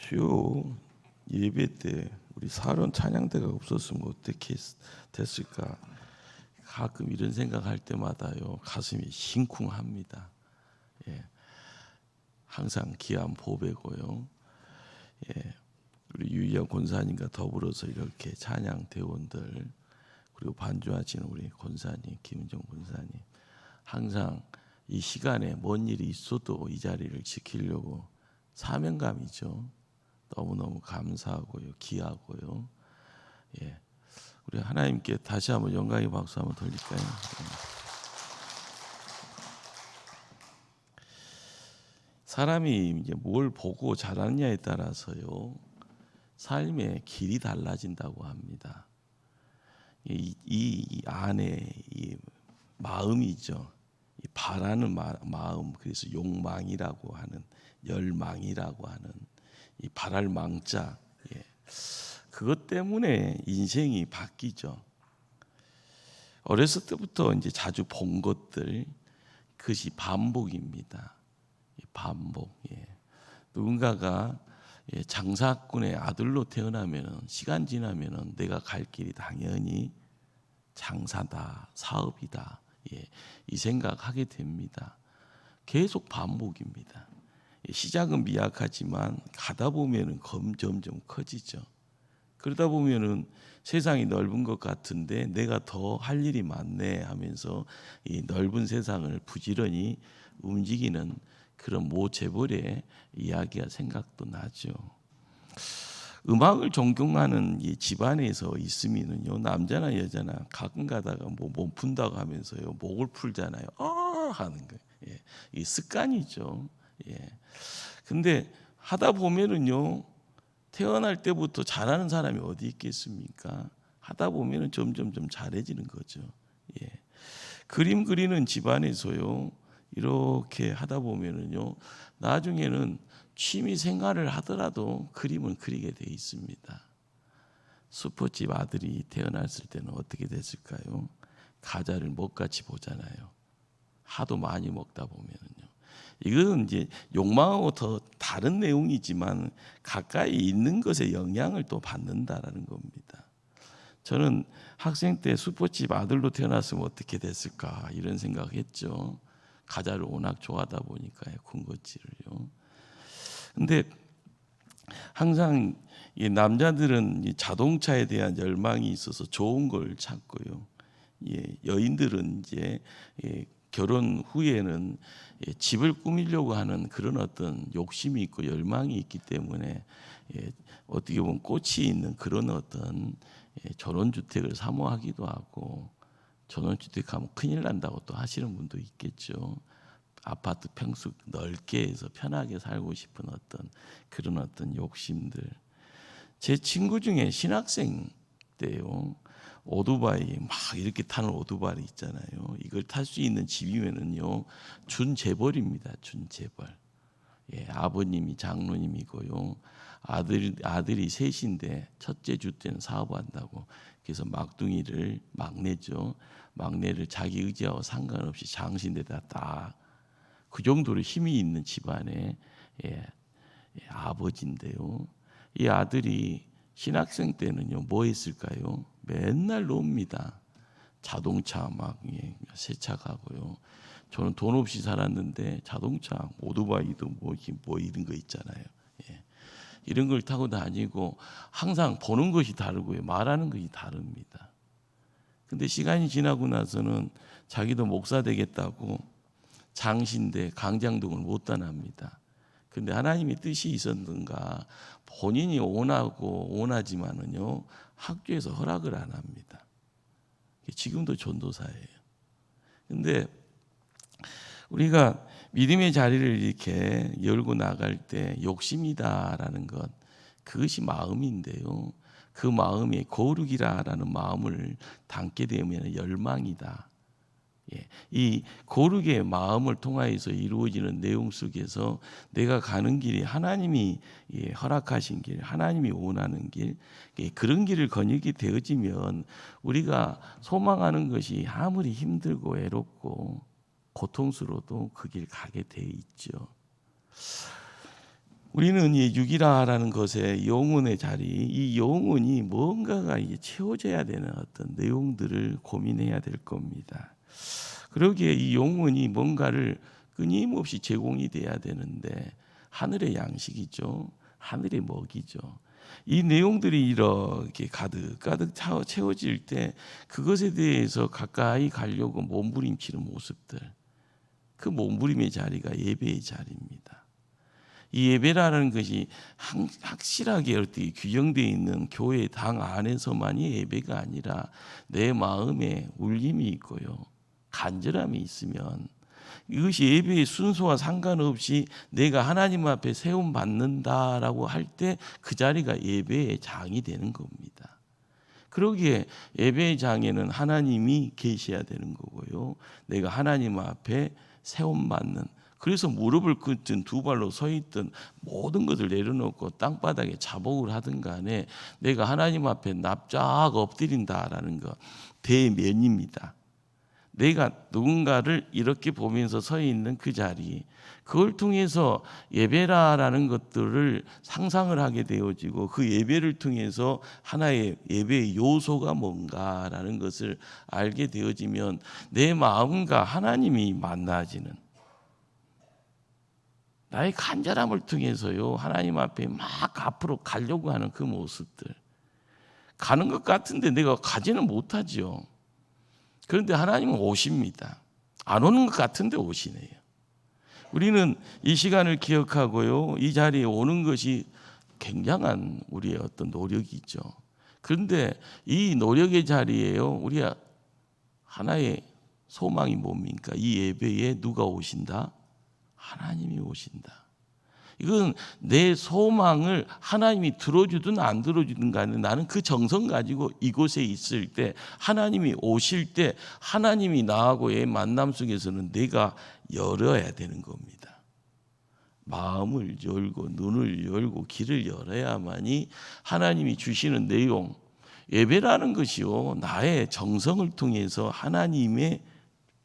주요 예배 때 우리 사론 찬양대가 없었으면 어떻게 됐을까? 가끔 이런 생각할 때마다요 가슴이 심쿵합니다. 예, 항상 귀한 보배고요. 예, 우리 유희영 권사님과 더불어서 이렇게 찬양 대원들 그리고 반주하시는 우리 권사님 김은정 권사님 항상 이 시간에 뭔 일이 있어도 이 자리를 지키려고 사명감이죠. 너무너무 감사하고요, 귀하고요. 예, 우리 하나님께 다시 한번 영광의 박수 한번 돌릴까요? 사람이 이제 뭘 보고 자라느냐에 따라서요, 삶의 길이 달라진다고 합니다. 이 안에 이 마음이죠. 이 바라는 마음, 그래서 욕망이라고 하는, 열망이라고 하는 이 바랄 망자, 예. 그것 때문에 인생이 바뀌죠. 어렸을 때부터 이제 자주 본 것들, 그것이 반복입니다. 반복. 예. 누군가가 장사꾼의 아들로 태어나면 시간 지나면 내가 갈 길이 당연히 장사다, 사업이다. 예. 이 생각하게 됩니다. 계속 반복입니다. 시작은 미약하지만 가다 보면은 점점 커지죠. 그러다 보면은 세상이 넓은 것 같은데 내가 더 할 일이 많네 하면서 이 넓은 세상을 부지런히 움직이는 그런 모재벌의 이야기가 생각도 나죠. 음악을 존경하는 이 집안에서 있으면요 남자나 여자나 가끔 가다가 뭐 몸 푼다고 하면서요 목을 풀잖아요. 하는 거예요. 예, 이 습관이죠. 예. 근데 하다 보면은요 태어날 때부터 잘하는 사람이 어디 있겠습니까? 하다 보면은 점점 좀 잘해지는 거죠. 예. 그림 그리는 집안에서요 이렇게 하다 보면은요 나중에는 취미 생활을 하더라도 그림을 그리게 돼 있습니다. 수포집 아들이 태어났을 때는 어떻게 됐을까요? 과자를 먹같이 보잖아요. 하도 많이 먹다 보면은요. 이건 이제 욕망하고 더 다른 내용이지만 가까이 있는 것에 영향을 또 받는다라는 겁니다. 저는 학생 때 수포집 아들로 태어났으면 어떻게 됐을까 이런 생각했죠. 과자를 워낙 좋아하다 보니까요, 군것질을요. 근데 항상 이 남자들은 이 자동차에 대한 열망이 있어서 좋은 걸 찾고요. 여인들은 이제 결혼 후에는 집을 꾸미려고 하는 그런 어떤 욕심이 있고 열망이 있기 때문에 어떻게 보면 꽃이 있는 그런 어떤 전원주택을 사모하기도 하고 전원주택 하면 큰일 난다고 또 하시는 분도 있겠죠. 아파트 평수 넓게 해서 편하게 살고 싶은 어떤 그런 어떤 욕심들. 제 친구 중에 신학생 때요. 오토바이 막 이렇게 타는 오토바이 있잖아요. 이걸 탈 수 있는 집이면은요 준재벌입니다. 준재벌. 예, 아버님이 장로님이고요. 아들이 셋인데 첫째 주 때는 사업한다고. 그래서 막둥이를 막내죠. 막내를 자기 의지하고 상관없이 장신대다 딱. 그 정도로 힘이 있는 집안의 아버지인데요. 이 아들이 신학생 때는요 뭐 했을까요? 맨날 놉니다. 자동차 막 세차 가고요. 저는 돈 없이 살았는데 자동차 오토바이도 뭐 이런 거 있잖아요. 이런 걸 타고 다니고 항상 보는 것이 다르고요 말하는 것이 다릅니다. 근데 시간이 지나고 나서는 자기도 목사 되겠다고 장신대 강장동을 못 떠납니다. 근데 하나님의 뜻이 있었는가 본인이 원하지만은요 학교에서 허락을 안 합니다. 지금도 전도사예요. 근데 우리가 믿음의 자리를 이렇게 열고 나갈 때 욕심이다라는 것 그것이 마음인데요. 그 마음이 거룩이라는 마음을 담게 되면 열망이다. 이 거룩의 마음을 통하여서 이루어지는 내용 속에서 내가 가는 길이 하나님이 허락하신 길, 하나님이 원하는 길, 그런 길을 거니게 되어지면 우리가 소망하는 것이 아무리 힘들고 외롭고 고통스러워도 그 길 가게 돼 있죠. 우리는 이 육이라라는 것의 영혼의 자리, 이 영혼이 뭔가가 이게 채워져야 되는 어떤 내용들을 고민해야 될 겁니다. 그러기에 이 영혼이 뭔가를 끊임없이 제공이 돼야 되는데 하늘의 양식이죠. 하늘의 먹이죠. 이 내용들이 이렇게 가득 채워질 때 그것에 대해서 가까이 가려고 몸부림치는 모습들, 그 몸부림의 자리가 예배의 자리입니다. 이 예배라는 것이 확실하게 어떻게 규정되어 있는 교회 당 안에서만이 예배가 아니라 내 마음에 울림이 있고요, 간절함이 있으면 이것이 예배의 순서와 상관없이 내가 하나님 앞에 세움 받는다라고 할 때 그 자리가 예배의 장이 되는 겁니다. 그러기에 예배의 장에는 하나님이 계셔야 되는 거고요, 내가 하나님 앞에 세움 받는, 그래서 무릎을 꿇든 두 발로 서 있든 모든 것을 내려놓고 땅바닥에 자복을 하든 간에 내가 하나님 앞에 납작 엎드린다라는 것, 대면입니다. 내가 누군가를 이렇게 보면서 서 있는 그 자리, 그걸 통해서 예배라는 것들을 상상을 하게 되어지고 그 예배를 통해서 하나의 예배의 요소가 뭔가라는 것을 알게 되어지면 내 마음과 하나님이 만나지는, 나의 간절함을 통해서요 하나님 앞에 막 앞으로 가려고 하는 그 모습들, 가는 것 같은데 내가 가지는 못하지요. 그런데 하나님은 오십니다. 안 오는 것 같은데 오시네요. 우리는 이 시간을 기억하고요, 이 자리에 오는 것이 굉장한 우리의 어떤 노력이죠. 그런데 이 노력의 자리에요, 우리가 하나의 소망이 뭡니까? 이 예배에 누가 오신다? 하나님이 오신다. 이건 내 소망을 하나님이 들어주든 안 들어주든 간에 나는 그 정성 가지고 이곳에 있을 때, 하나님이 오실 때 하나님이 나하고의 만남 속에서는 내가 열어야 되는 겁니다. 마음을 열고 눈을 열고 길을 열어야만이 하나님이 주시는 내용, 예배라는 것이요 나의 정성을 통해서 하나님의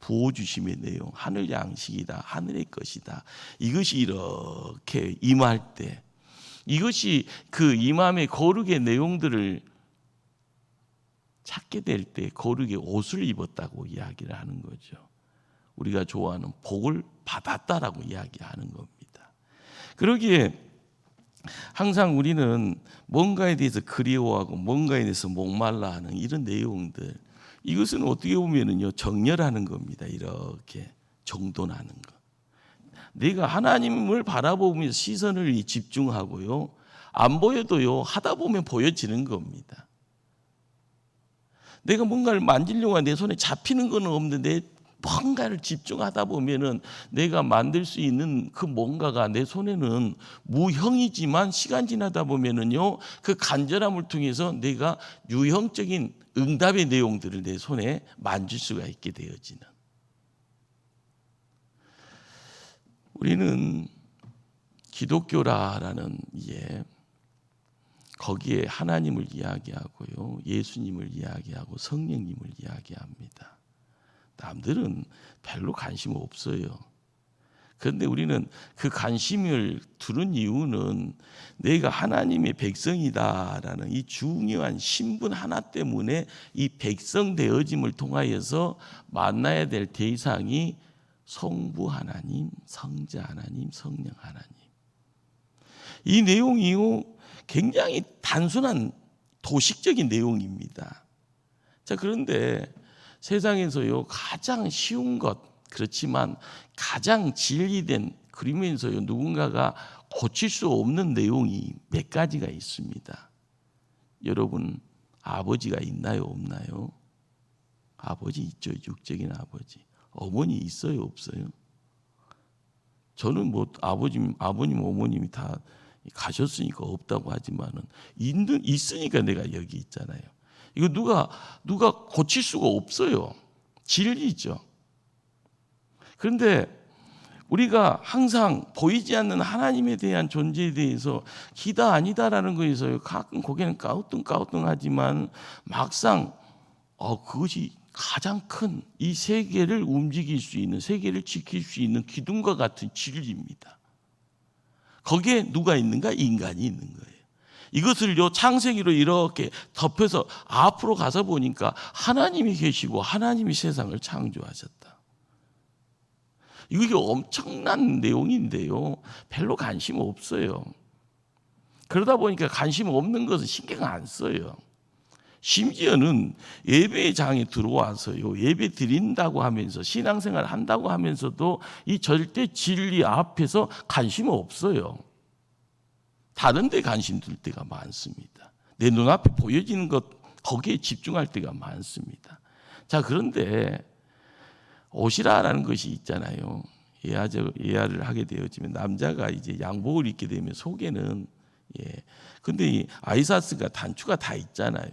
부어주심의 내용, 하늘 양식이다, 하늘의 것이다, 이것이 이렇게 임할 때, 이것이 그 임함의 거룩의 내용들을 찾게 될 때 거룩의 옷을 입었다고 이야기를 하는 거죠. 우리가 좋아하는 복을 받았다라고 이야기하는 겁니다. 그러기에 항상 우리는 뭔가에 대해서 그리워하고 뭔가에 대해서 목말라 하는 이런 내용들, 이것은 어떻게 보면은요 정렬하는 겁니다. 이렇게 정돈하는 것. 내가 하나님을 바라보면서 시선을 집중하고요, 안 보여도요 하다 보면 보여지는 겁니다. 내가 뭔가를 만지려고 내 손에 잡히는 건 없는데 뭔가를 집중하다 보면은 내가 만들 수 있는 그 뭔가가 내 손에는 무형이지만 시간 지나다 보면은요 그 간절함을 통해서 내가 유형적인 응답의 내용들을 내 손에 만질 수가 있게 되어지는, 우리는 기독교라는 거기에 하나님을 이야기하고요, 예수님을 이야기하고 성령님을 이야기합니다. 남들은 별로 관심 없어요. 그런데 우리는 그 관심을 두는 이유는 내가 하나님의 백성이다라는 이 중요한 신분 하나 때문에 이 백성 되어짐을 통하여서 만나야 될 대상이 성부 하나님, 성자 하나님, 성령 하나님. 이 내용이요 굉장히 단순한 도식적인 내용입니다. 자, 그런데 세상에서요 가장 쉬운 것, 그렇지만 가장 진리된, 그러면서요 누군가가 고칠 수 없는 내용이 몇 가지가 있습니다. 여러분 아버지가 있나요, 없나요? 아버지 있죠. 육적인 아버지. 어머니 있어요, 없어요? 저는 뭐 아버님, 어머님이 다 가셨으니까 없다고 하지만은 있으니까 내가 여기 있잖아요. 이거 누가 고칠 수가 없어요. 진리죠. 그런데 우리가 항상 보이지 않는 하나님에 대한 존재에 대해서 기다 아니다라는 거에서 가끔 고개는 까우뚱까우뚱하지만 막상 그것이 가장 큰 이 세계를 움직일 수 있는, 세계를 지킬 수 있는 기둥과 같은 진리입니다. 거기에 누가 있는가? 인간이 있는 거예요. 이것을요 창세기로 이렇게 덮여서 앞으로 가서 보니까 하나님이 계시고 하나님이 세상을 창조하셨다. 이게 엄청난 내용인데요. 별로 관심 없어요. 그러다 보니까 관심 없는 것은 신경 안 써요. 심지어는 예배장에 들어와서요 예배 드린다고 하면서 신앙생활 한다고 하면서도 이 절대 진리 앞에서 관심 없어요. 다른 데 관심 둘 때가 많습니다. 내 눈앞에 보여지는 것 거기에 집중할 때가 많습니다. 자, 그런데 옷이라는 것이 있잖아요. 예하를 하게 되어지면 남자가 이제 양복을 입게 되면 속에는 근데 이 아이사스가 단추가 다 있잖아요.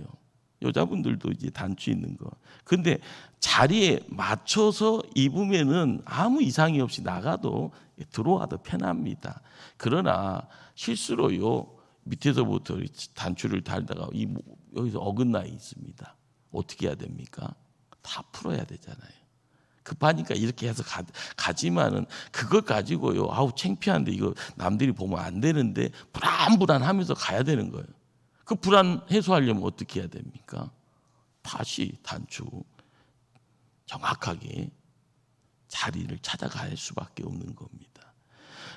여자분들도 이제 단추 있는 거. 근데 자리에 맞춰서 입으면은 아무 이상이 없이 나가도 들어와도 편합니다. 그러나 실수로요 밑에서부터 단추를 달다가 여기서 어긋나 있습니다. 어떻게 해야 됩니까? 다 풀어야 되잖아요. 급하니까 이렇게 해서 가지만은 그걸 가지고요 아우 창피한데 이거 남들이 보면 안 되는데 불안불안하면서 가야 되는 거예요. 그 불안 해소하려면 어떻게 해야 됩니까? 다시 단추 정확하게 자리를 찾아갈 수밖에 없는 겁니다.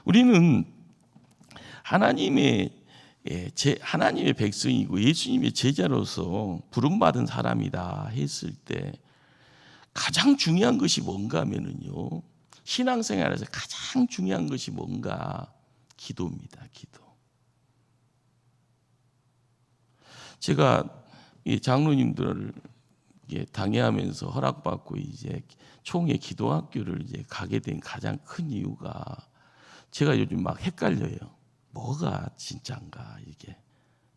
우리는 하나님의 백성이고 예수님의 제자로서 부름받은 사람이다 했을 때 가장 중요한 것이 뭔가 하면은요 신앙생활에서 가장 중요한 것이 뭔가 기도입니다. 기도. 제가 장로님들을 당회하면서 허락받고 이제 총회 기도학교를 이제 가게 된 가장 큰 이유가 제가 요즘 막 헷갈려요. 뭐가 진짜인가 이게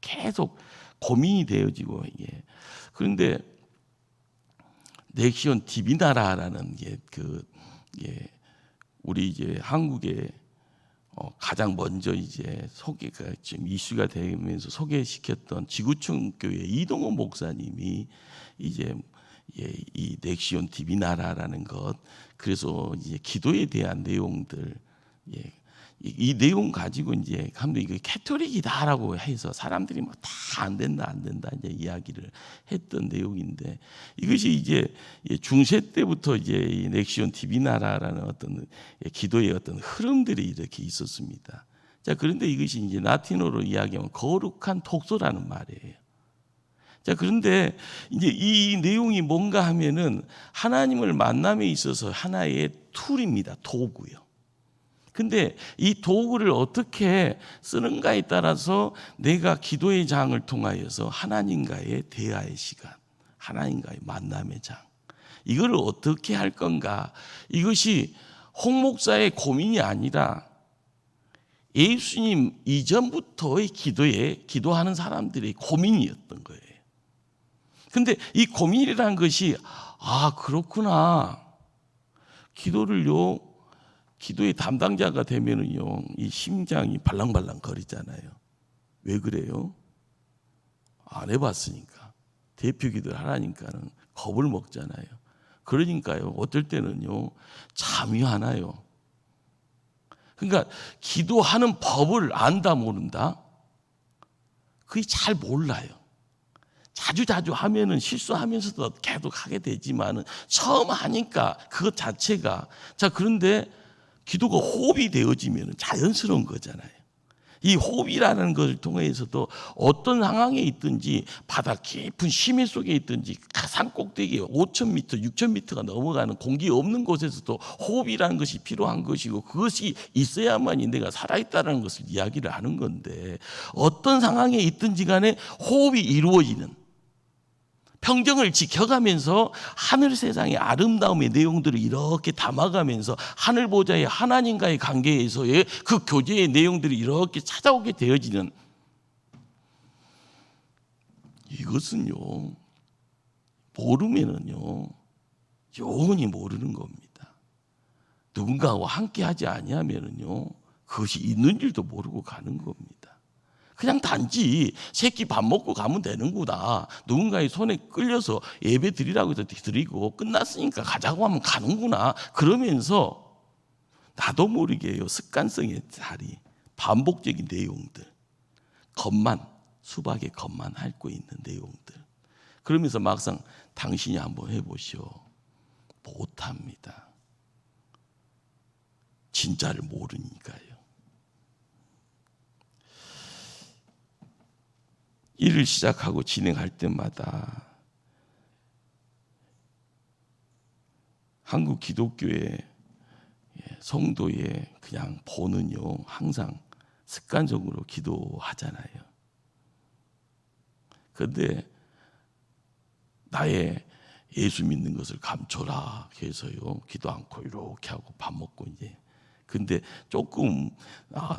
계속 고민이 되어지고 이게 그런데 넥시온 디비나라라는 게 우리 이제 한국에 가장 먼저 이제 소개가 지금 이슈가 되면서 소개시켰던 지구촌 교회 이동호 목사님이 이제 이 넥시온 디비나라라는 것 그래서 이제 기도에 대한 내용들 이 내용 가지고 이제 감독 이거 캐토릭이다라고 해서 사람들이 뭐 다 안 된다 이제 이야기를 했던 내용인데 이것이 이제 중세 때부터 이제 이 넥시온 디비나라라는 어떤 기도의 어떤 흐름들이 이렇게 있었습니다. 자, 그런데 이것이 이제 라틴어로 이야기하면 거룩한 독소라는 말이에요. 자, 그런데 이제 이 내용이 뭔가 하면은 하나님을 만남에 있어서 하나의 툴입니다. 도구요. 근데 이 도구를 어떻게 쓰는가에 따라서 내가 기도의 장을 통하여서 하나님과의 대화의 시간, 하나님과의 만남의 장, 이거를 어떻게 할 건가? 이것이 홍 목사의 고민이 아니라 예수님 이전부터의 기도하는 사람들의 고민이었던 거예요. 근데 이 고민이라는 것이 그렇구나. 기도의 담당자가 되면은요, 이 심장이 발랑발랑 거리잖아요. 왜 그래요? 안 해봤으니까. 대표 기도를 하라니까는 겁을 먹잖아요. 그러니까요, 어떨 때는요, 잠이 안 와요. 그러니까 기도하는 법을 안다 모른다? 그게 잘 몰라요. 자주 하면은 실수하면서도 계속 하게 되지만은 처음 하니까 그것 자체가 그런데 기도가 호흡이 되어지면 자연스러운 거잖아요. 이 호흡이라는 것을 통해서도 어떤 상황에 있든지 바다 깊은 심해 속에 있든지 산 꼭대기 5,000m, 6,000m가 넘어가는 공기 없는 곳에서도 호흡이라는 것이 필요한 것이고 그것이 있어야만이 내가 살아있다는 것을 이야기를 하는 건데 어떤 상황에 있든지 간에 호흡이 이루어지는 평정을 지켜가면서 하늘 세상의 아름다움의 내용들을 이렇게 담아가면서 하늘 보좌의 하나님과의 관계에서의 그 교제의 내용들이 이렇게 찾아오게 되어지는 이것은요 모르면은요 영원히 모르는 겁니다. 누군가와 함께하지 아니하면은요 그것이 있는 줄도 모르고 가는 겁니다. 그냥 단지 새끼 밥 먹고 가면 되는구나. 누군가의 손에 끌려서 예배 드리라고 해서 드리고 끝났으니까 가자고 하면 가는구나. 그러면서 나도 모르게요 습관성의 자리 반복적인 내용들, 수박의 겉만 핥고 있는 내용들. 그러면서 막상 당신이 한번 해보시오. 못합니다. 진짜를 모르니까요. 일을 시작하고 진행할 때마다 한국 기독교의 성도의 그냥 보는요, 항상 습관적으로 기도하잖아요. 그런데 나의 예수 믿는 것을 감춰라 해서요, 기도 않고 이렇게 하고 밥 먹고 이제. 근데 조금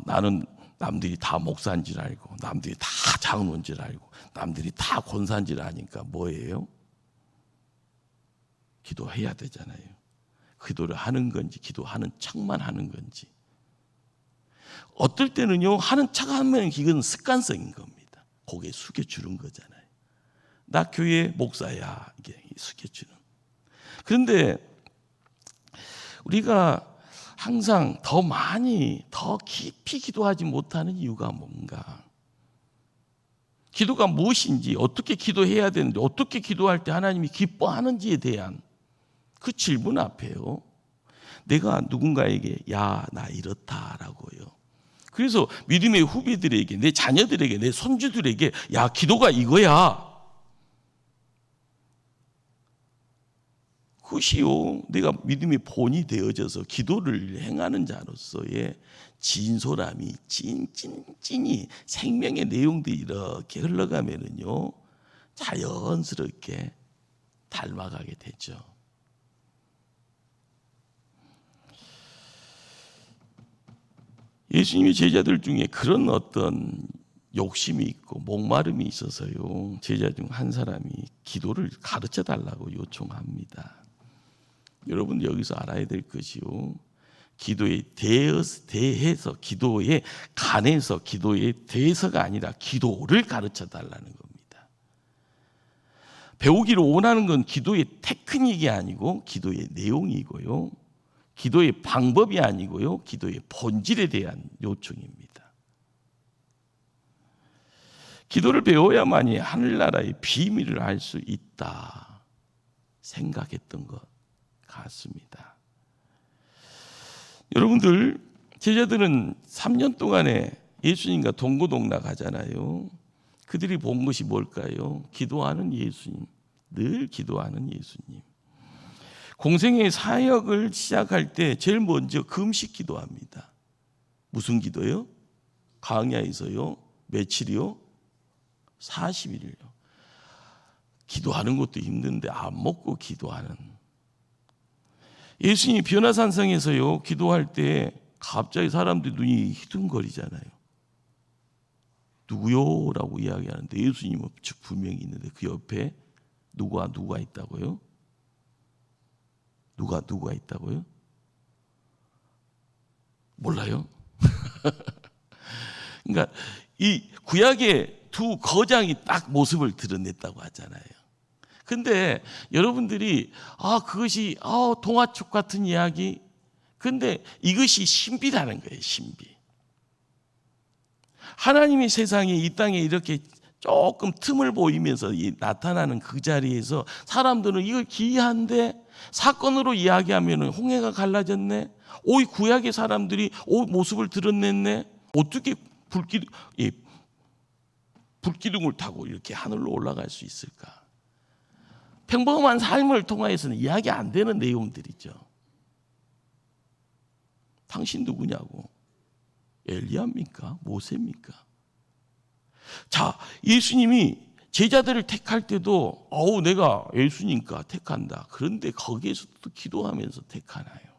나는 남들이 다 목사인 줄 알고, 남들이 다 장로인 줄 알고, 남들이 다 권사인 줄 아니까 뭐예요? 기도해야 되잖아요. 기도를 하는 건지, 기도하는 척만 하는 건지. 어떨 때는요, 하는 척 하면 이건 습관성인 겁니다. 고개 숙여주는 거잖아요. 나 교회 목사야, 이게 숙여주는. 그런데 우리가 항상 더 많이, 더 깊이 기도하지 못하는 이유가 뭔가? 기도가 무엇인지, 어떻게 기도해야 되는지, 어떻게 기도할 때 하나님이 기뻐하는지에 대한 그 질문 앞에요, 내가 누군가에게 야, 나 이렇다라고요. 그래서 믿음의 후배들에게, 내 자녀들에게, 내 손주들에게 야, 기도가 이거야. 그것이요, 내가 믿음의 본이 되어져서 기도를 행하는 자로서의 진솔함이 찐이 생명의 내용들이 이렇게 흘러가면은요, 자연스럽게 닮아가게 되죠. 예수님의 제자들 중에 그런 어떤 욕심이 있고 목마름이 있어서요, 제자 중 한 사람이 기도를 가르쳐 달라고 요청합니다. 여러분 여기서 알아야 될 것이요, 기도에 대해서, 기도에 관해서, 기도에 대해서가 아니라 기도를 가르쳐 달라는 겁니다. 배우기를 원하는 건 기도의 테크닉이 아니고 기도의 내용이고요, 기도의 방법이 아니고요, 기도의 본질에 대한 요청입니다. 기도를 배워야만이 하늘나라의 비밀을 알 수 있다 생각했던 것 같습니다. 여러분들, 제자들은 3년 동안에 예수님과 동고동락 하잖아요. 그들이 본 것이 뭘까요? 기도하는 예수님, 늘 기도하는 예수님. 공생의 사역을 시작할 때 제일 먼저 금식 기도합니다. 무슨 기도요? 광야에서요. 며칠이요? 40일이요. 기도하는 것도 힘든데 안 먹고 기도하는. 예수님이 변화산성에서요, 기도할 때 갑자기 사람들이 눈이 희둥거리잖아요. 누구요? 라고 이야기하는데 예수님은 분명히 있는데 그 옆에 누가 있다고요? 누가 있다고요? 몰라요? 그러니까 이 구약의 두 거장이 딱 모습을 드러냈다고 하잖아요. 근데 여러분들이 그것이 동화책 같은 이야기, 근데 이것이 신비라는 거예요. 신비. 하나님이 세상에, 이 땅에 이렇게 조금 틈을 보이면서 나타나는 그 자리에서 사람들은 이걸 기이한데, 사건으로 이야기하면 홍해가 갈라졌네, 이 구약의 사람들이 모습을 드러냈네, 어떻게 불기둥을 타고 이렇게 하늘로 올라갈 수 있을까? 평범한 삶을 통해서는 이야기 안 되는 내용들이죠. 당신 누구냐고? 엘리야입니까? 모세입니까? 자, 예수님이 제자들을 택할 때도 내가 예수님과 택한다. 그런데 거기에서도 기도하면서 택하나요?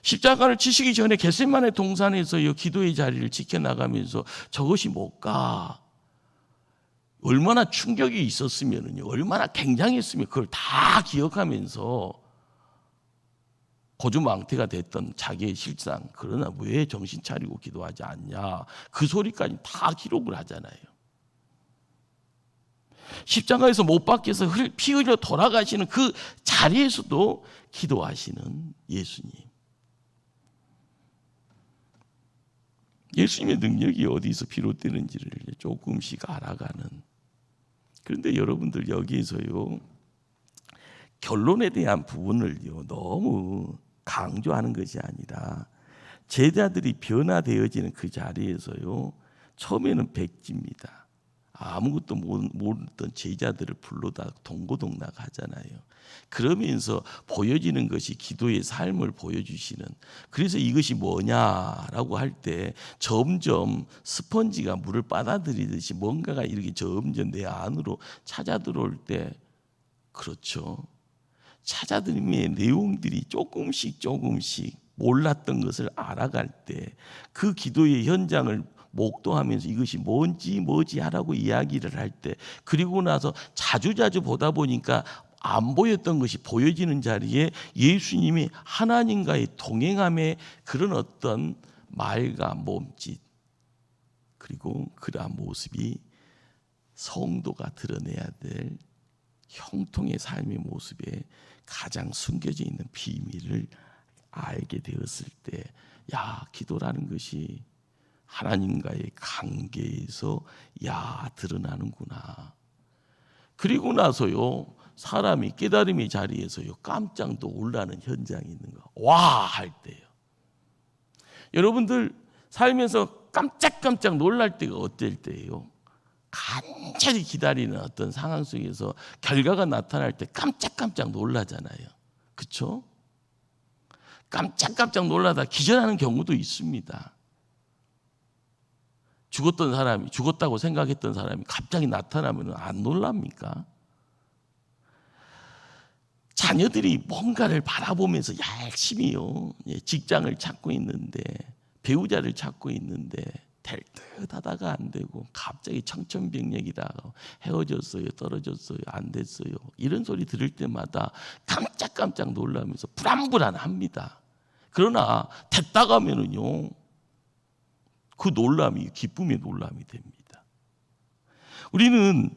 십자가를 지시기 전에 겟세마네 동산에서 기도의 자리를 지켜나가면서 저것이 뭘까? 얼마나 충격이 있었으면요, 얼마나 굉장했으면 그걸 다 기억하면서 고주망태가 됐던 자기의 실상, 그러나 왜 정신 차리고 기도하지 않냐, 그 소리까지 다 기록을 하잖아요. 십자가에서 못 박혀서 피 흘려 돌아가시는 그 자리에서도 기도하시는 예수님. 예수님의 능력이 어디서 비롯되는지를 조금씩 알아가는. 그런데 여러분들 여기에서요, 결론에 대한 부분을요 너무 강조하는 것이 아니라 제자들이 변화되어지는 그 자리에서요, 처음에는 백지입니다. 아무것도 모르던 제자들을 불러다 동고동락 하잖아요. 그러면서 보여지는 것이 기도의 삶을 보여주시는. 그래서 이것이 뭐냐라고 할 때 점점 스펀지가 물을 빨아들이듯이 뭔가가 이렇게 점점 내 안으로 찾아 들어올 때, 그렇죠, 찾아들림의 내용들이 조금씩 몰랐던 것을 알아갈 때 그 기도의 현장을 목도하면서 이것이 뭐지 하라고 이야기를 할 때, 그리고 나서 자주 보다 보니까 안 보였던 것이 보여지는 자리에 예수님이 하나님과의 동행함의 그런 어떤 말과 몸짓, 그리고 그러한 모습이 성도가 드러내야 될 형통의 삶의 모습에 가장 숨겨져 있는 비밀을 알게 되었을 때, 야, 기도라는 것이 하나님과의 관계에서 드러나는구나. 그리고 나서요, 사람이 깨달음의 자리에서요 깜짝 놀라는 현장이 있는 거. 와 할 때요. 여러분들 살면서 깜짝 놀랄 때가 어떨 때예요? 간절히 기다리는 어떤 상황 속에서 결과가 나타날 때 깜짝 놀라잖아요. 그렇죠? 깜짝 놀라다 기절하는 경우도 있습니다. 죽었다고 생각했던 사람이 갑자기 나타나면 안 놀랍니까? 자녀들이 뭔가를 바라보면서 열심히요, 직장을 찾고 있는데, 배우자를 찾고 있는데 될 듯 하다가 안 되고 갑자기 청천벽력이다, 헤어졌어요, 떨어졌어요, 안 됐어요, 이런 소리 들을 때마다 깜짝 놀라면서 불안합니다. 그러나 됐다가 하면은요, 그 놀람이 기쁨의 놀람이 됩니다. 우리는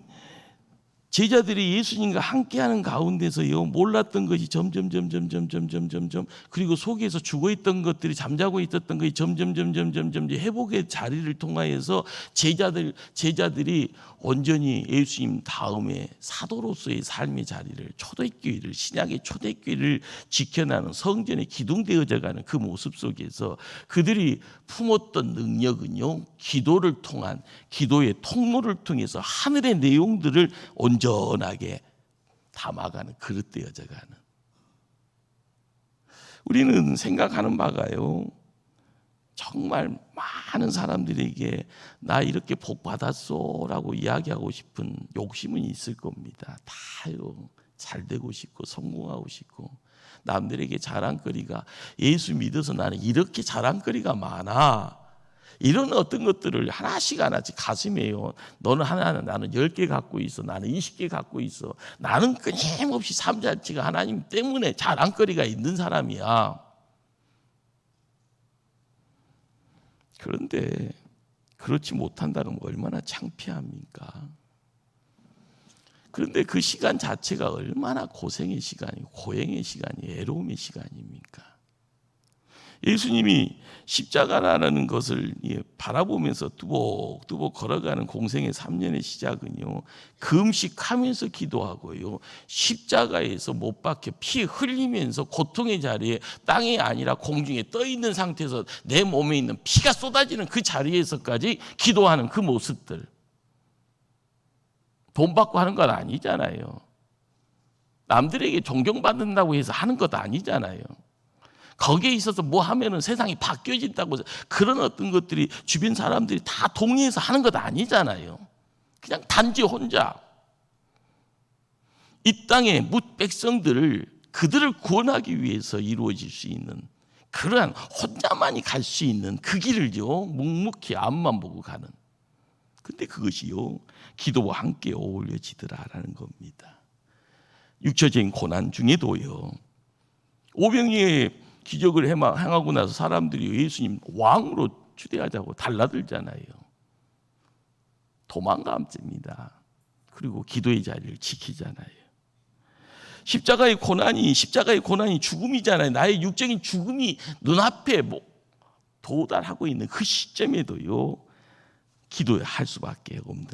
제자들이 예수님과 함께하는 가운데서요, 몰랐던 것이 점점 그리고 속에서 죽어있던 것들이, 잠자고 있었던 것이 점점 회복의 자리를 통하여서 제자들이 온전히 예수님 다음에 사도로서의 삶의 자리를, 초대교회를, 신약의 초대교회를 지켜나는 성전에 기둥되어져가는 그 모습 속에서 그들이 품었던 능력은요, 기도를 통한, 기도의 통로를 통해서 하늘의 내용들을 온전하게 담아가는, 그릇되어져가는. 우리는 생각하는 바가요, 정말 많은 사람들에게 나 이렇게 복 받았어 라고 이야기하고 싶은 욕심은 있을 겁니다. 다요, 잘 되고 싶고 성공하고 싶고, 남들에게 자랑거리가, 예수 믿어서 나는 이렇게 자랑거리가 많아, 이런 어떤 것들을 하나씩 가슴에요, 너는 하나, 나는 10개 갖고 있어, 나는 20개 갖고 있어, 나는 끊임없이 삶 자체가 하나님 때문에 자랑거리가 있는 사람이야. 그런데 그렇지 못한다는 건 얼마나 창피합니까? 그런데 그 시간 자체가 얼마나 고생의 시간이고 고행의 시간이고 애로움의 시간입니까? 예수님이 십자가라는 것을 바라보면서 뚜벅뚜벅 걸어가는 공생의 3년의 시작은요, 금식하면서 기도하고요, 십자가에서 못 박혀 피 흘리면서 고통의 자리에, 땅이 아니라 공중에 떠 있는 상태에서 내 몸에 있는 피가 쏟아지는 그 자리에서까지 기도하는 그 모습들, 돈 받고 하는 건 아니잖아요. 남들에게 존경받는다고 해서 하는 것도 아니잖아요. 거기에 있어서 뭐 하면은 세상이 바뀌어진다고, 그런 어떤 것들이 주변 사람들이 다 동의해서 하는 것 아니잖아요. 그냥 단지 혼자 이 땅의 뭇 백성들을, 그들을 구원하기 위해서 이루어질 수 있는 그러한, 혼자만이 갈 수 있는 그 길을요 묵묵히 앞만 보고 가는. 근데 그것이요 기도와 함께 어울려지더라라는 겁니다. 육체적인 고난 중에도요, 오병이의 기적을 행하고 나서 사람들이 예수님 왕으로 추대하자고 달라들잖아요. 도망갑니다. 그리고 기도의 자리를 지키잖아요. 십자가의 고난이 죽음이잖아요. 나의 육적인 죽음이 눈앞에 도달하고 있는 그 시점에도요, 기도할 수밖에 없는.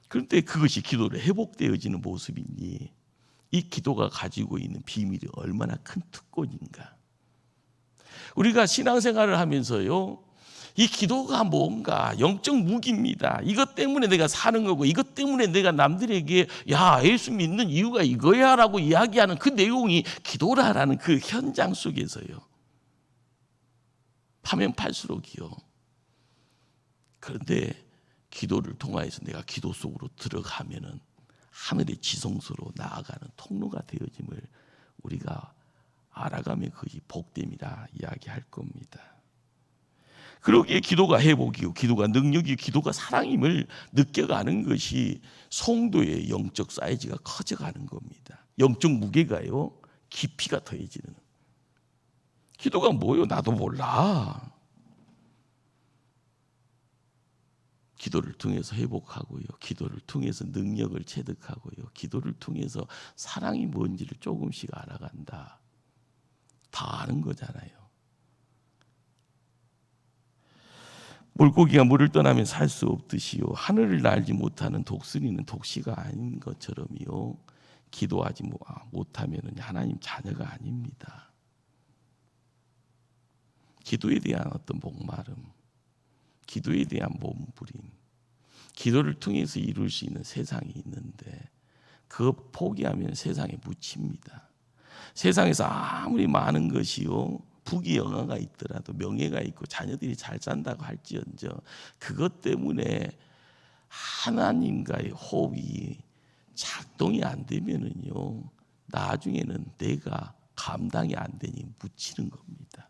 그런데 그것이 기도로 회복되어지는 모습이니 이 기도가 가지고 있는 비밀이 얼마나 큰 특권인가. 우리가 신앙생활을 하면서요, 이 기도가 뭔가 영적 무기입니다. 이것 때문에 내가 사는 거고, 이것 때문에 내가 남들에게 야, 예수 믿는 이유가 이거야 라고 이야기하는 그 내용이 기도라라는 그 현장 속에서요, 파면 팔수록이요. 그런데 기도를 통하여서 내가 기도 속으로 들어가면은 하늘의 지성소로 나아가는 통로가 되어짐을 우리가 알아가면 그것이 복됨이라 이야기할 겁니다. 그러기에 기도가 회복이고, 기도가 능력이고, 기도가 사랑임을 느껴가는 것이 성도의 영적 사이즈가 커져가는 겁니다. 영적 무게가요, 깊이가 더해지는. 기도가 뭐요? 나도 몰라. 기도를 통해서 회복하고요, 기도를 통해서 능력을 체득하고요, 기도를 통해서 사랑이 뭔지를 조금씩 알아간다. 다 아는 거잖아요. 물고기가 물을 떠나면 살 수 없듯이요, 하늘을 날지 못하는 독수리는 독시가 아닌 것처럼요, 기도하지 못하면 하나님 자녀가 아닙니다. 기도에 대한 어떤 목마름, 기도에 대한 몸부림, 기도를 통해서 이룰 수 있는 세상이 있는데 그거 포기하면 세상에 묻힙니다. 세상에서 아무리 많은 것이요, 부귀영화가 있더라도, 명예가 있고 자녀들이 잘 산다고 할지언정 그것 때문에 하나님과의 호흡이 작동이 안 되면은요, 나중에는 내가 감당이 안 되니 묻히는 겁니다.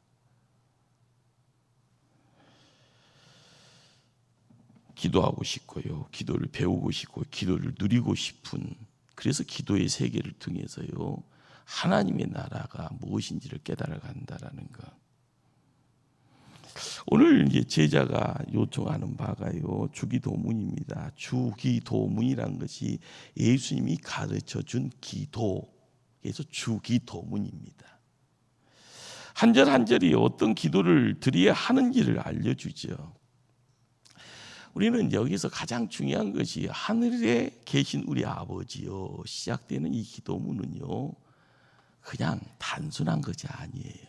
기도하고 싶고요, 기도를 배우고 싶고, 기도를 누리고 싶은, 그래서 기도의 세계를 통해서요, 하나님의 나라가 무엇인지를 깨달아간다라는 것. 오늘 이제 제자가 요청하는 바가요, 주기도문입니다. 주기도문이란 것이 예수님이 가르쳐 준 기도에서 주기도문입니다. 한 절 한 절이 어떤 기도를 드려야 하는지를 알려주죠. 우리는 여기서 가장 중요한 것이 하늘에 계신 우리 아버지요, 시작되는 이 기도문은요, 그냥 단순한 것이 아니에요.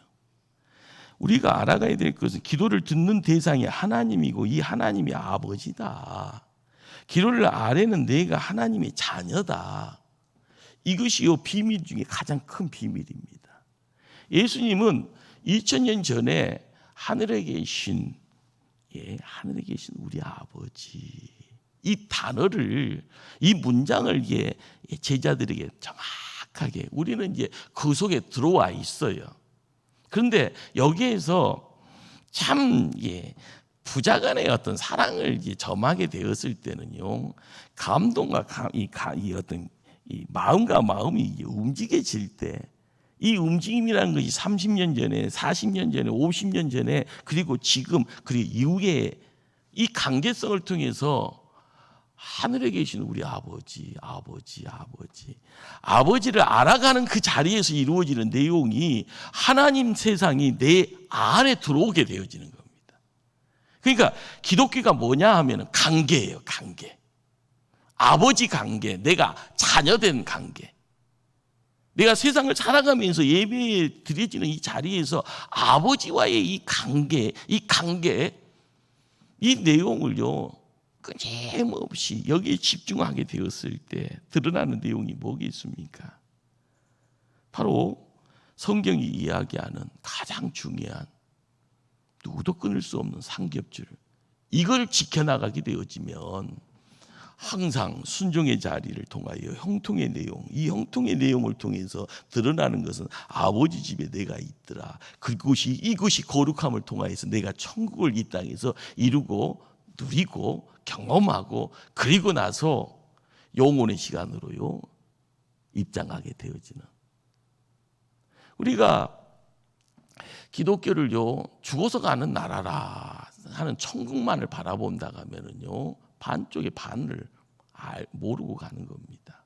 우리가 알아가야 될 것은 기도를 듣는 대상이 하나님이고 이 하나님이 아버지다. 기도를 아래는 내가 하나님의 자녀다. 이것이 요 비밀 중에 가장 큰 비밀입니다. 예수님은 2000년 전에 하늘에 계신 우리 아버지, 이 단어를, 이 문장을 제자들에게 정확하게, 우리는 이제 그 속에 들어와 있어요. 그런데 여기에서 참 부자간의 어떤 사랑을 점하게 되었을 때는요, 감동과 이 어떤 이 마음과 마음이 움직여질 때, 이 움직임이라는 것이 30년 전에, 40년 전에, 50년 전에, 그리고 지금, 그리고 이후에 이 관계성을 통해서 하늘에 계신 우리 아버지를 알아가는 그 자리에서 이루어지는 내용이 하나님 세상이 내 안에 들어오게 되어지는 겁니다. 그러니까 기독교가 뭐냐 하면 관계예요, 관계. 아버지 관계, 내가 자녀된 관계. 내가 세상을 살아가면서 예배에 드려지는 이 자리에서 아버지와의 이 관계, 이 내용을요, 끊임없이 여기에 집중하게 되었을 때 드러나는 내용이 뭐겠습니까? 바로 성경이 이야기하는 가장 중요한, 누구도 끊을 수 없는 삼겹줄, 이걸 지켜나가게 되어지면 항상 순종의 자리를 통하여 형통의 내용, 이 형통의 내용을 통해서 드러나는 것은 아버지 집에 내가 있더라. 이것이 거룩함을 통하여서 내가 천국을 이 땅에서 이루고 누리고 경험하고, 그리고 나서 영혼의 시간으로요 입장하게 되어지는. 우리가 기독교를요 죽어서 가는 나라라 하는 천국만을 바라본다 하면은요, 반쪽의 반을 모르고 가는 겁니다.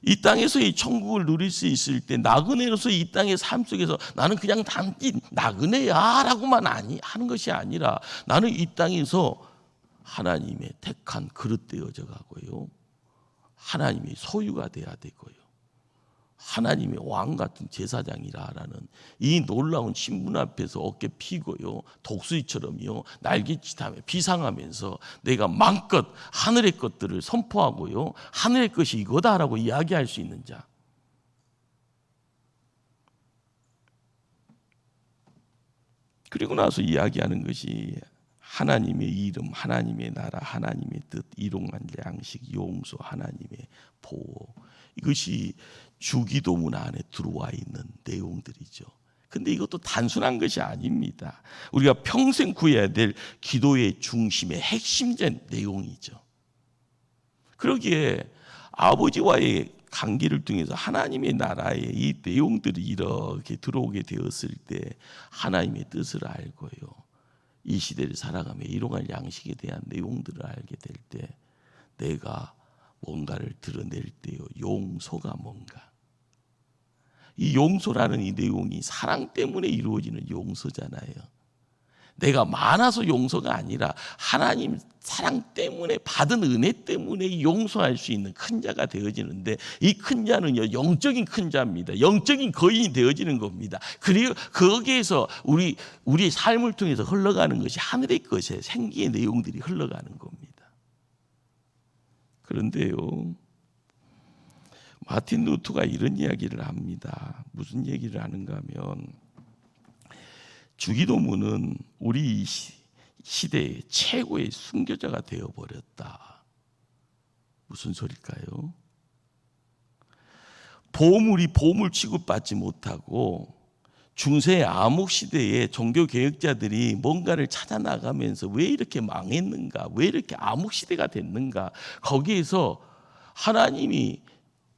이 땅에서의 천국을 누릴 수 있을 때 나그네로서 이 땅의 삶 속에서 나는 그냥 단지 나그네야 라고만 하는 것이 아니라 나는 이 땅에서 하나님의 택한 그릇 되어져 가고요, 하나님의 소유가 돼야 되고요, 하나님의 왕 같은 제사장이라는 이 놀라운 신분 앞에서 어깨 피고요, 독수리처럼요 날개짓하며 비상하면서 내가 마음껏 하늘의 것들을 선포하고요, 하늘의 것이 이거다라고 이야기할 수 있는 자. 그리고 나서 이야기하는 것이 하나님의 이름, 하나님의 나라, 하나님의 뜻, 일용할 양식, 용서, 하나님의 보호. 이것이 주기도문 안에 들어와 있는 내용들이죠. 근데 이것도 단순한 것이 아닙니다. 우리가 평생 구해야 될 기도의 중심의 핵심된 내용이죠. 그러기에 아버지와의 관계를 통해서 하나님의 나라의 이 내용들이 이렇게 들어오게 되었을 때 하나님의 뜻을 알고요, 이 시대를 살아가며 일용할 양식에 대한 내용들을 알게 될 때 내가 뭔가를 드러낼 때요, 용서가 뭔가. 이 용서라는 이 내용이 사랑 때문에 이루어지는 용서잖아요. 내가 많아서 용서가 아니라 하나님 사랑 때문에 받은 은혜 때문에 용서할 수 있는 큰 자가 되어지는데, 이 큰 자는요 영적인 큰 자입니다. 영적인 거인이 되어지는 겁니다. 그리고 거기에서 우리의 삶을 통해서 흘러가는 것이 하늘의 것에 생기의 내용들이 흘러가는 겁니다. 그런데요, 마틴 루터가 이런 이야기를 합니다. 무슨 얘기를 하는가 하면, 주기도문은 우리 시대의 최고의 순교자가 되어버렸다. 무슨 소릴까요? 보물이 보물 취급받지 못하고 중세 암흑 시대에 종교개혁자들이 뭔가를 찾아나가면서 왜 이렇게 망했는가, 왜 이렇게 암흑 시대가 됐는가, 거기에서 하나님이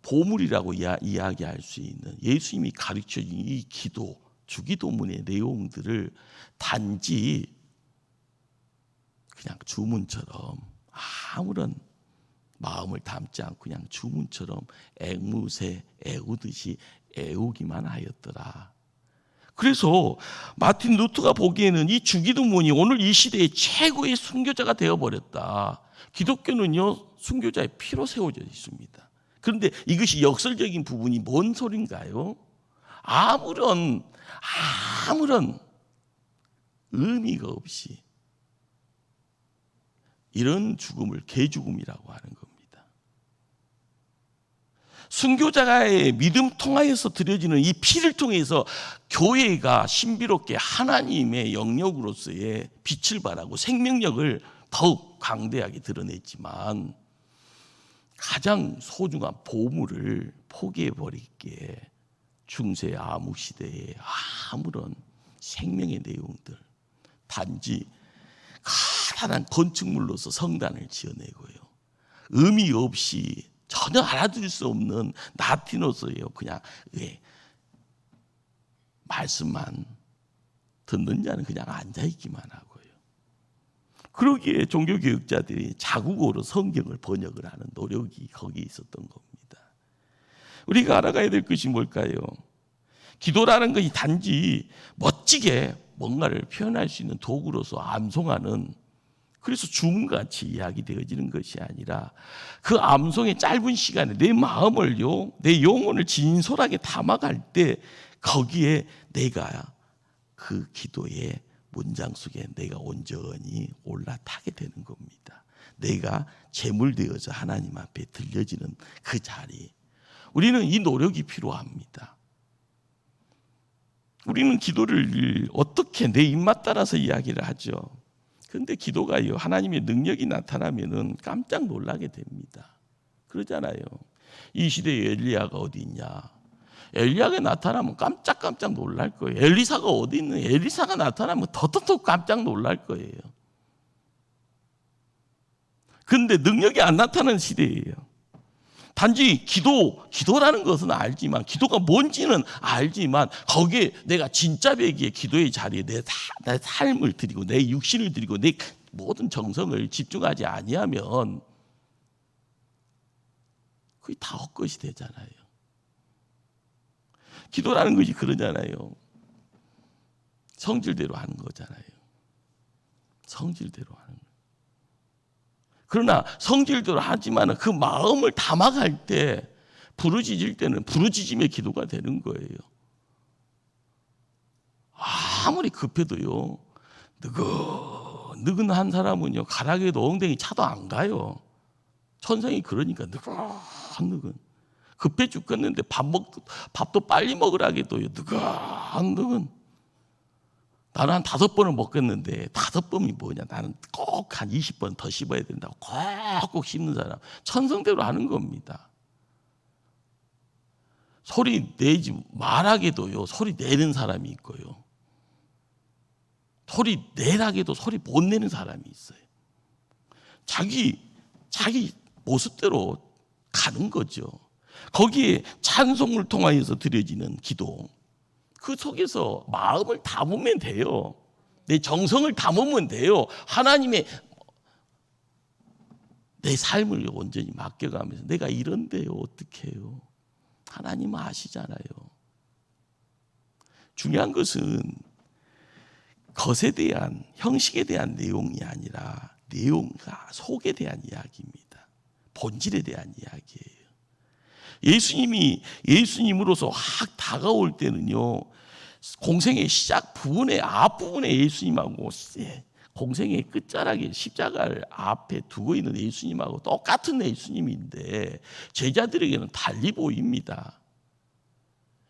보물이라고 이야기할 수 있는 예수님이 가르쳐준 이 기도, 주기도문의 내용들을 단지 그냥 주문처럼 아무런 마음을 담지 않고 그냥 주문처럼 앵무새 애우듯이 애우기만 하였더라. 그래서 마틴 루터가 보기에는 이 주기도문이 오늘 이 시대의 최고의 순교자가 되어버렸다. 기독교는요 순교자의 피로 세워져 있습니다. 그런데 이것이 역설적인 부분이 뭔 소린가요? 아무런 의미가 없이 이런 죽음을 개죽음이라고 하는 겁니다. 순교자의 믿음 통하여서 드려지는 이 피를 통해서 교회가 신비롭게 하나님의 영역으로서의 빛을 발하고 생명력을 더욱 강대하게 드러냈지만, 가장 소중한 보물을 포기해버리기에 중세 암흑 시대에 아무런 생명의 내용들, 단지 가난한 건축물로서 성단을 지어내고요, 의미 없이 전혀 알아들을 수 없는 라틴어서예요. 그냥 말씀만 듣는 자는 그냥 앉아있기만 하고요. 그러기에 종교개혁자들이 자국어로 성경을 번역을 하는 노력이 거기에 있었던 겁니다. 우리가 알아가야 될 것이 뭘까요? 기도라는 것이 단지 멋지게 뭔가를 표현할 수 있는 도구로서 암송하는, 그래서 주문같이 이야기되어지는 것이 아니라 그 암송의 짧은 시간에 내 마음을요, 내 영혼을 진솔하게 담아갈 때 거기에 내가 그 기도의 문장 속에 내가 온전히 올라타게 되는 겁니다. 내가 제물되어져 하나님 앞에 들려지는 그 자리. 우리는 이 노력이 필요합니다. 우리는 기도를 어떻게 내 입맛 따라서 이야기를 하죠. 그런데 기도가요, 하나님의 능력이 나타나면은 깜짝 놀라게 됩니다. 그러잖아요. 이 시대에 엘리야가 어디 있냐? 엘리야가 나타나면 깜짝 놀랄 거예요. 엘리사가 어디 있는? 엘리사가 나타나면 더 깜짝 놀랄 거예요. 그런데 능력이 안 나타나는 시대예요. 단지 기도라는 것은 알지만, 기도가 뭔지는 알지만, 거기에 내가 진짜 배기에 기도의 자리에 내 삶을 드리고 내 육신을 드리고 내 모든 정성을 집중하지 아니하면 그게 다 헛것이 되잖아요. 기도라는 것이 그러잖아요. 성질대로 하는 거잖아요. 성질대로 하는 거예요. 그러나 성질대로 하지만 그 마음을 담아갈 때, 부르짖을 때는 부르짖음의 기도가 되는 거예요. 아무리 급해도요, 느긋한 사람은요, 가락에도 엉덩이 차도 안 가요. 천성이 그러니까 느긋. 급해 죽겠는데 밥도 빨리 먹으라 해도요, 느긋. 나는 한 5번을 먹겠는데 5번이 뭐냐? 나는 꼭 한 20번 더 씹어야 된다고 꼭 씹는 사람. 천성대로 하는 겁니다. 소리 내지 말하게도요, 소리 내는 사람이 있고요. 소리 내라게도 소리 못 내는 사람이 있어요. 자기 모습대로 가는 거죠. 거기에 찬송을 통하여서 드려지는 기도, 그 속에서 마음을 담으면 돼요. 내 정성을 담으면 돼요. 하나님의 내 삶을 온전히 맡겨가면서 내가 이런데요 어떻게 해요? 하나님은 아시잖아요. 중요한 것은 것에 대한, 형식에 대한 내용이 아니라 내용과 속에 대한 이야기입니다. 본질에 대한 이야기예요. 예수님으로서 확 다가올 때는요, 공생의 시작 부분에, 앞부분에 예수님하고 공생의 끝자락에 십자가를 앞에 두고 있는 예수님하고 똑같은 예수님인데 제자들에게는 달리 보입니다.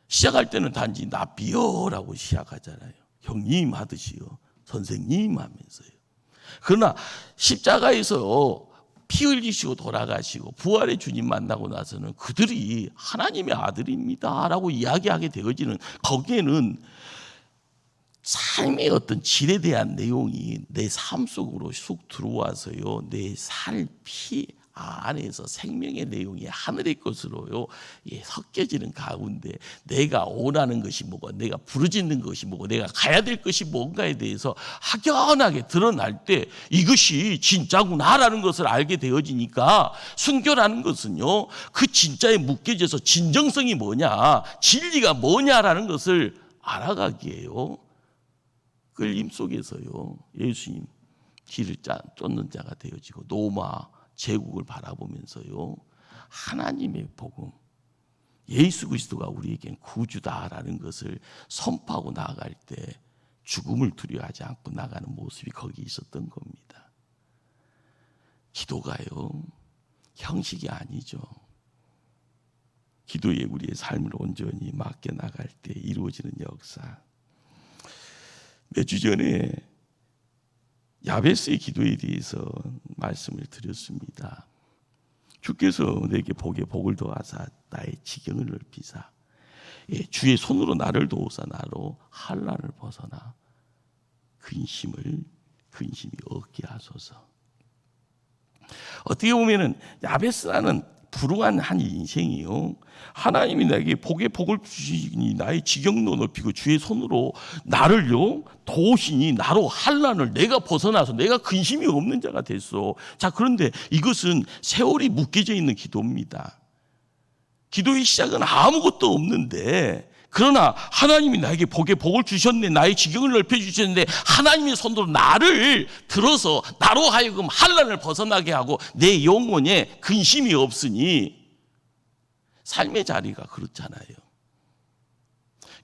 시작할 때는 단지 나 비어라고 시작하잖아요. 형님 하듯이요, 선생님 하면서요. 그러나 십자가에서 피 흘리시고 돌아가시고 부활의 주님 만나고 나서는 그들이 하나님의 아들입니다 라고 이야기하게 되어지는, 거기에는 삶의 어떤 질에 대한 내용이 내 삶 속으로 쑥 들어와서요, 내 살 피 안에서 생명의 내용이 하늘의 것으로요 섞여지는 가운데 내가 원하는 것이 뭐고, 내가 부르짖는 것이 뭐고, 내가 가야 될 것이 뭔가에 대해서 확연하게 드러날 때 이것이 진짜구나라는 것을 알게 되어지니까, 순교라는 것은요 그 진짜에 묶여져서 진정성이 뭐냐, 진리가 뭐냐라는 것을 알아가기에요, 끌림 속에서요 예수님 길을 쫓는 자가 되어지고 노마 제국을 바라보면서요 하나님의 복음, 예수 그리스도가 우리에겐 구주다라는 것을 선포하고 나아갈 때 죽음을 두려워하지 않고 나가는 모습이 거기 있었던 겁니다. 기도가요 형식이 아니죠. 기도에 우리의 삶을 온전히 맡겨 나갈 때 이루어지는 역사. 몇 주 전에 야베스의 기도에 대해서 말씀을 드렸습니다. 주께서 내게 복을 더하사 나의 지경을 넓히사 주의 손으로 나를 도우사 나로 환난을 벗어나 근심이 없게 하소서. 어떻게 보면은 야베스라는 불우한 한 인생이요, 하나님이 내게 복을 주시니 나의 지경도 넓히고 주의 손으로 나를요 도우시니 나로 환난을 내가 벗어나서 내가 근심이 없는 자가 됐어. 자, 그런데 이것은 세월이 묶여져 있는 기도입니다. 기도의 시작은 아무것도 없는데, 그러나 하나님이 나에게 복을 주셨네, 나의 지경을 넓혀주셨는데 하나님의 손으로 나를 들어서 나로 하여금 환난을 벗어나게 하고 내 영혼에 근심이 없으니, 삶의 자리가 그렇잖아요.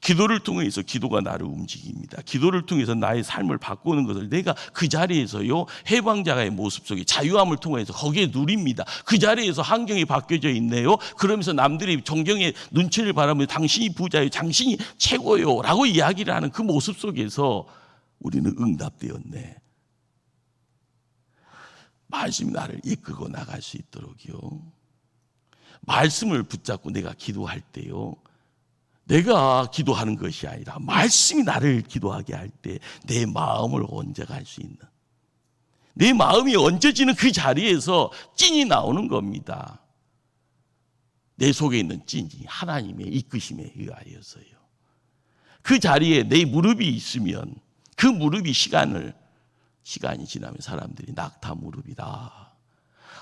기도를 통해서 기도가 나를 움직입니다. 기도를 통해서 나의 삶을 바꾸는 것을 내가 그 자리에서요 해방자의 모습 속에 자유함을 통해서 거기에 누립니다. 그 자리에서 환경이 바뀌어져 있네요. 그러면서 남들이 존경의 눈치를 바라면서 당신이 부자예요, 당신이 최고예요 라고 이야기를 하는 그 모습 속에서 우리는 응답되었네. 말씀이 나를 이끌고 나갈 수 있도록요, 말씀을 붙잡고 내가 기도할 때요, 내가 기도하는 것이 아니라 말씀이 나를 기도하게 할 때 내 마음을 얹어갈 수 있는, 내 마음이 얹어지는 그 자리에서 찐이 나오는 겁니다. 내 속에 있는 찐이 하나님의 이끄심에 의하여서요. 그 자리에 내 무릎이 있으면 그 무릎이 시간이 지나면 사람들이 낙타 무릎이다,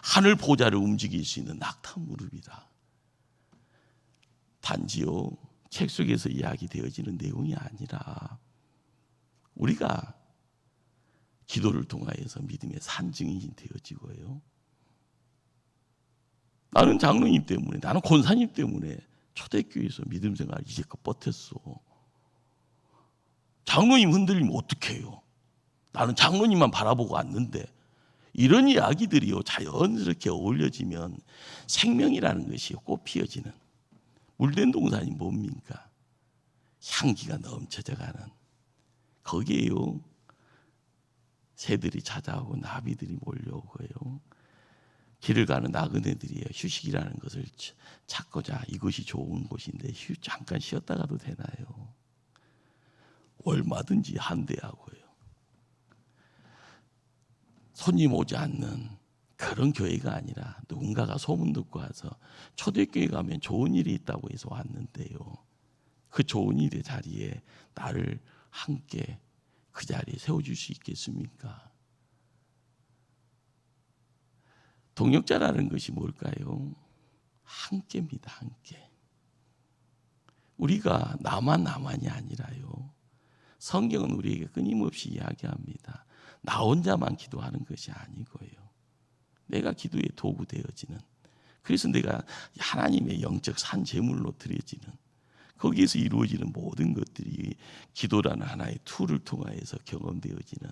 하늘 보좌를 움직일 수 있는 낙타 무릎이다, 단지요 책 속에서 이야기되어지는 내용이 아니라 우리가 기도를 통하여서 믿음의 산증인이 되어지고요. 나는 장로님 때문에, 나는 권사님 때문에 초대교회에서 믿음 생활 이제껏 버텼어. 장로님 흔들리면 어떡해요? 나는 장로님만 바라보고 왔는데. 이런 이야기들이요 자연스럽게 어울려지면 생명이라는 것이 꽃 피어지는 물된 동산이 뭡니까? 향기가 넘쳐져가는 거기에요 새들이 찾아오고 나비들이 몰려오고요. 길을 가는 나그네들이 휴식이라는 것을 찾고자 이것이 좋은 곳인데 잠깐 쉬었다 가도 되나요? 얼마든지 한대하고요. 손님 오지 않는 그런 교회가 아니라 누군가가 소문 듣고 와서 초대교회 가면 좋은 일이 있다고 해서 왔는데요. 그 좋은 일의 자리에 나를 함께 그 자리에 세워줄 수 있겠습니까? 동역자라는 것이 뭘까요? 함께입니다. 함께. 우리가 나만이 아니라요. 성경은 우리에게 끊임없이 이야기합니다. 나 혼자만 기도하는 것이 아니고요. 내가 기도의 도구 되어지는, 그래서 내가 하나님의 영적 산 제물로 드려지는, 거기에서 이루어지는 모든 것들이 기도라는 하나의 툴을 통하여서 경험되어지는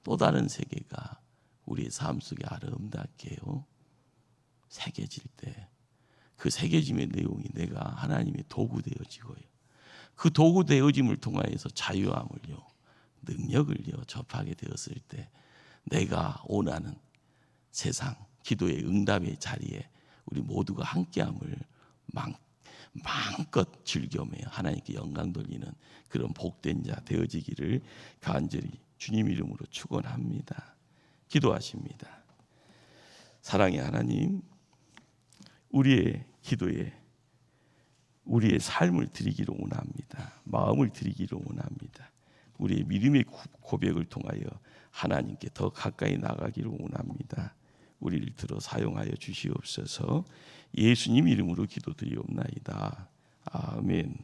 또 다른 세계가 우리의 삶 속에 아름답게요 새겨질 때, 그 새겨짐의 내용이 내가 하나님의 도구 되어지고요. 그 도구 되어짐을 통하여서 자유함을요, 능력을요 접하게 되었을 때 내가 원하는 세상 기도의 응답의 자리에 우리 모두가 함께함을 마음껏 즐겨매어 하나님께 영광 돌리는 그런 복된 자 되어지기를 간절히 주님 이름으로 축원합니다. 기도하십니다. 사랑의 하나님, 우리의 기도에 우리의 삶을 드리기를 원합니다. 마음을 드리기를 원합니다. 우리의 믿음의 고백을 통하여 하나님께 더 가까이 나가기를 원합니다. 우리를 들어 사용하여 주시옵소서. 예수님 이름으로 기도드리옵나이다. 아멘.